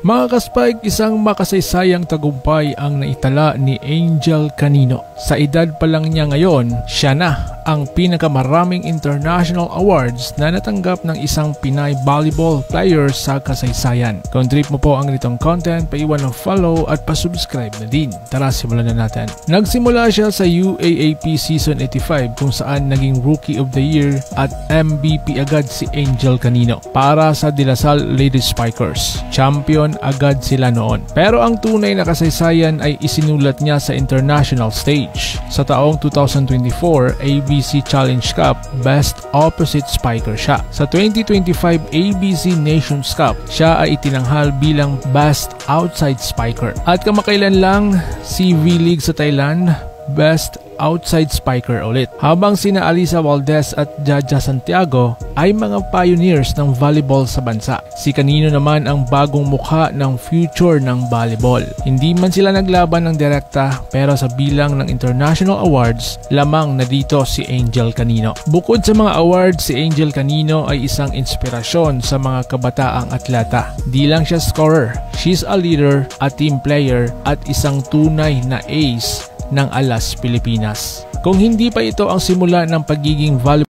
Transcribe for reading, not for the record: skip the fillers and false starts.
Mga ka-Spike, isang makasaysayang tagumpay ang naitala ni Angel Canino. Sa edad pa lang niya ngayon, siya na ang pinakamaraming international awards na natanggap ng isang Pinay volleyball player sa kasaysayan. Kung trip mo po ang ganitong content, paiwan ng follow at pasubscribe na din. Tara, simulan na natin. Nagsimula siya sa UAAP Season 85 kung saan naging Rookie of the Year at MVP agad si Angel Canino para sa De La Salle Lady Spikers. Champion agad sila noon. Pero ang tunay na kasaysayan ay isinulat niya sa international stage. Sa taong 2024 ABC Challenge Cup, Best Opposite Spiker siya. Sa 2025 ABC Nations Cup, siya ay itinanghal bilang Best Outside Spiker. At kamakailan lang, si V-League sa Thailand, Best Outside Spiker ulit. Habang sina Alisa Valdez at Jaja Santiago ay mga pioneers ng volleyball sa bansa. Si Canino naman ang bagong mukha ng future ng volleyball. Hindi man sila naglaban ng direkta, pero sa bilang ng international awards, lamang na dito si Angel Canino. Bukod sa mga awards, si Angel Canino ay isang inspirasyon sa mga kabataang atleta. Di lang siya scorer, she's a leader, a team player, at isang tunay na ace ng Alas Pilipinas. Kung hindi pa ito ang simula ng pagiging volleyball